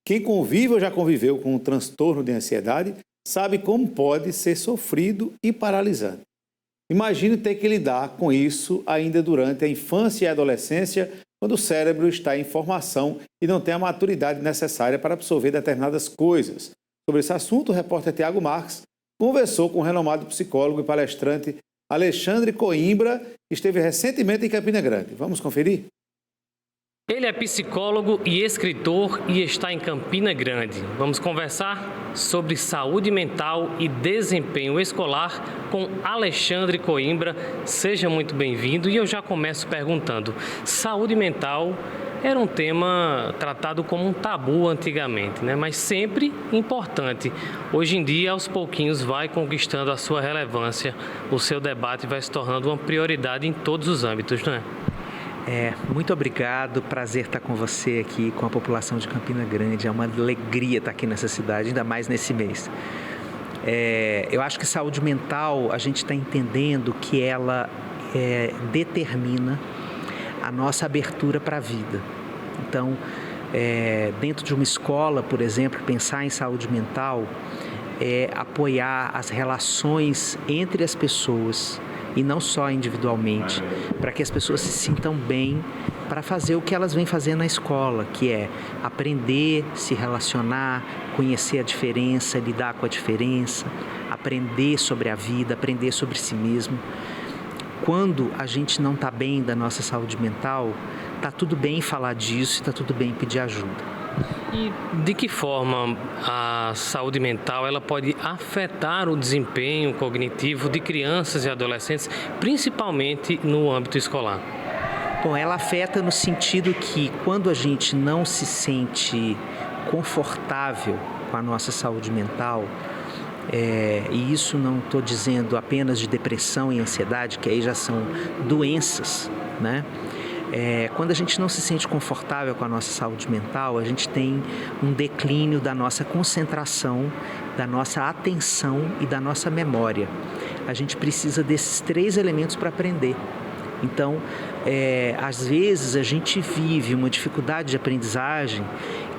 Quem convive ou já conviveu com um transtorno de ansiedade sabe como pode ser sofrido e paralisante. Imagine ter que lidar com isso ainda durante a infância e a adolescência, quando o cérebro está em formação e não tem a maturidade necessária para absorver determinadas coisas. Sobre esse assunto, o repórter Tiago Marques conversou com o renomado psicólogo e palestrante Alexandre Coimbra, que esteve recentemente em Campina Grande. Vamos conferir? Ele é psicólogo e escritor e está em Campina Grande. Vamos conversar sobre saúde mental e desempenho escolar com Alexandre Coimbra. Seja muito bem-vindo e eu já começo perguntando: saúde mental era um tema tratado como um tabu antigamente, né? Mas sempre importante. Hoje em dia, aos pouquinhos, vai conquistando a sua relevância. O seu debate vai se tornando uma prioridade em todos os âmbitos, não é? Muito obrigado, prazer estar com você aqui, com a população de Campina Grande. É uma alegria estar aqui nessa cidade, ainda mais nesse mês. Eu acho que saúde mental, a gente está entendendo que ela determina a nossa abertura para a vida. Então, dentro de uma escola, por exemplo, pensar em saúde mental é apoiar as relações entre as pessoas, e não só individualmente, para que as pessoas se sintam bem para fazer o que elas vêm fazendo na escola, que é aprender, se relacionar, conhecer a diferença, lidar com a diferença, aprender sobre a vida, aprender sobre si mesmo. Quando a gente não está bem da nossa saúde mental, está tudo bem falar disso, está tudo bem pedir ajuda. E de que forma a saúde mental ela pode afetar o desempenho cognitivo de crianças e adolescentes, principalmente no âmbito escolar? Bom, ela afeta no sentido que quando a gente não se sente confortável com a nossa saúde mental, e isso não estou dizendo apenas de depressão e ansiedade, que aí já são doenças, né? Quando a gente não se sente confortável com a nossa saúde mental, a gente tem um declínio da nossa concentração, da nossa atenção e da nossa memória. A gente precisa desses 3 elementos para aprender. Então, às vezes a gente vive uma dificuldade de aprendizagem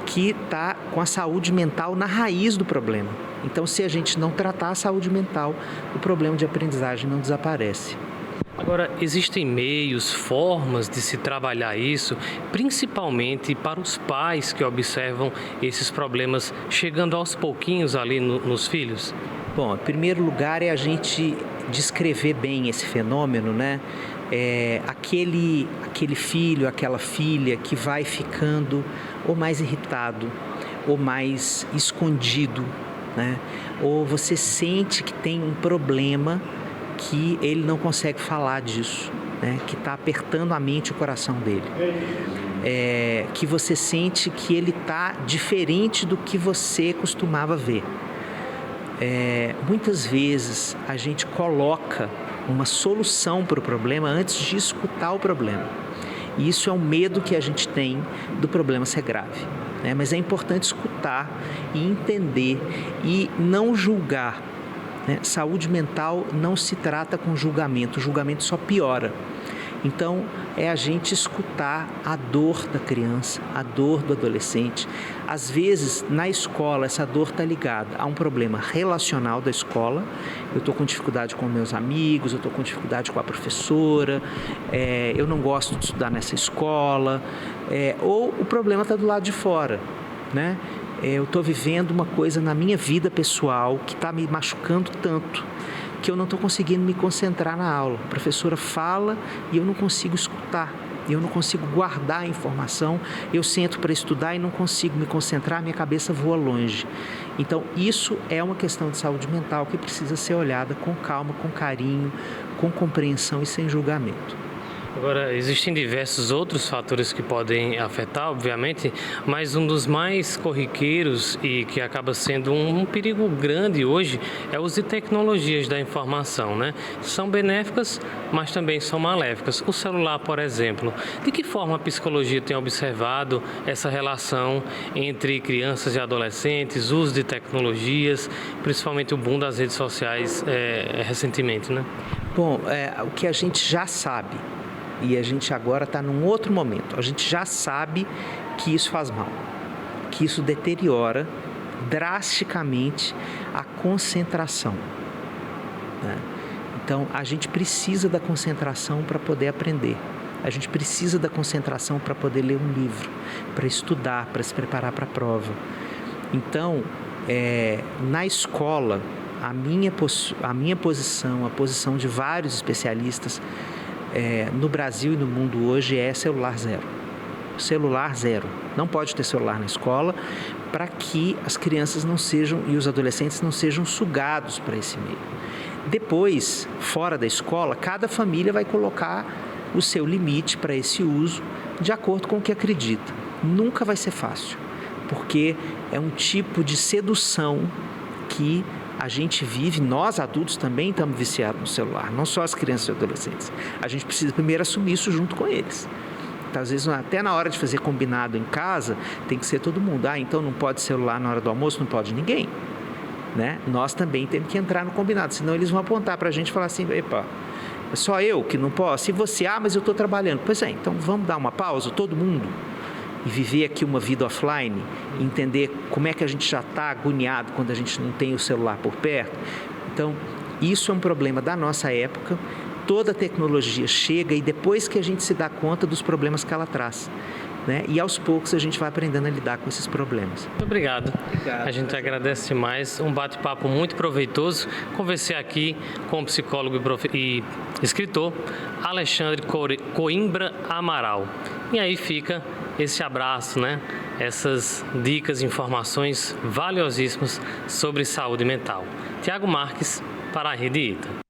que está com a saúde mental na raiz do problema. Então, se a gente não tratar a saúde mental, o problema de aprendizagem não desaparece. Agora, existem meios, formas de se trabalhar isso, principalmente para os pais que observam esses problemas chegando aos pouquinhos ali nos filhos? Bom, em primeiro lugar é a gente descrever bem esse fenômeno, né? Aquele filho, aquela filha que vai ficando ou mais irritado, ou mais escondido, né? Ou você sente que tem um problema que ele não consegue falar disso, né? Que está apertando a mente e o coração dele. Que você sente que ele está diferente do que você costumava ver. Muitas vezes a gente coloca uma solução para o problema antes de escutar o problema. E isso é um medo que a gente tem do problema ser grave, né? Mas é importante escutar e entender e não julgar. Saúde mental não se trata com julgamento, o julgamento só piora. Então, é a gente escutar a dor da criança, a dor do adolescente. Às vezes, na escola, essa dor está ligada a um problema relacional da escola. Eu estou com dificuldade com meus amigos, eu estou com dificuldade com a professora, eu não gosto de estudar nessa escola, ou o problema está do lado de fora, né? Eu estou vivendo uma coisa na minha vida pessoal que está me machucando tanto que eu não estou conseguindo me concentrar na aula. A professora fala e eu não consigo escutar, eu não consigo guardar a informação, eu sento para estudar e não consigo me concentrar, minha cabeça voa longe. Então, isso é uma questão de saúde mental que precisa ser olhada com calma, com carinho, com compreensão e sem julgamento. Agora, existem diversos outros fatores que podem afetar, obviamente, mas um dos mais corriqueiros e que acaba sendo um perigo grande hoje é o uso de tecnologias da informação, né? São benéficas, mas também são maléficas. O celular, por exemplo, de que forma a psicologia tem observado essa relação entre crianças e adolescentes, uso de tecnologias, principalmente o boom das redes sociais recentemente, né? Bom, o que a gente já sabe, e a gente agora está num outro momento, a gente já sabe que isso faz mal, porque isso deteriora drasticamente a concentração, né? Então, a gente precisa da concentração para poder aprender. A gente precisa da concentração para poder ler um livro, para estudar, para se preparar para a prova. Então, na escola, a minha posição, a posição de vários especialistas no Brasil e no mundo hoje é celular zero. Celular zero. Não pode ter celular na escola para que as crianças não sejam e os adolescentes não sejam sugados para esse meio. Depois, fora da escola, cada família vai colocar o seu limite para esse uso de acordo com o que acredita. Nunca vai ser fácil, porque é um tipo de sedução que a gente vive, nós adultos também estamos viciados no celular, não só as crianças e adolescentes. A gente precisa primeiro assumir isso junto com eles. Então, às vezes, até na hora de fazer combinado em casa, tem que ser todo mundo. Então não pode celular na hora do almoço, não pode ninguém, né? Nós também temos que entrar no combinado, senão eles vão apontar para a gente e falar assim, epa, é só eu que não posso? E você, mas eu estou trabalhando. Pois é, então vamos dar uma pausa, todo mundo, e viver aqui uma vida offline, e entender como é que a gente já está agoniado quando a gente não tem o celular por perto. Então, isso é um problema da nossa época. Toda a tecnologia chega e depois que a gente se dá conta dos problemas que ela traz, né? E aos poucos a gente vai aprendendo a lidar com esses problemas. Muito obrigado. A gente agradece demais. Um bate-papo muito proveitoso. Conversei aqui com o psicólogo e escritor Alexandre Coimbra Amaral. E aí fica esse abraço, né? Essas dicas, informações valiosíssimas sobre saúde mental. Tiago Marques, para a Rede ITA.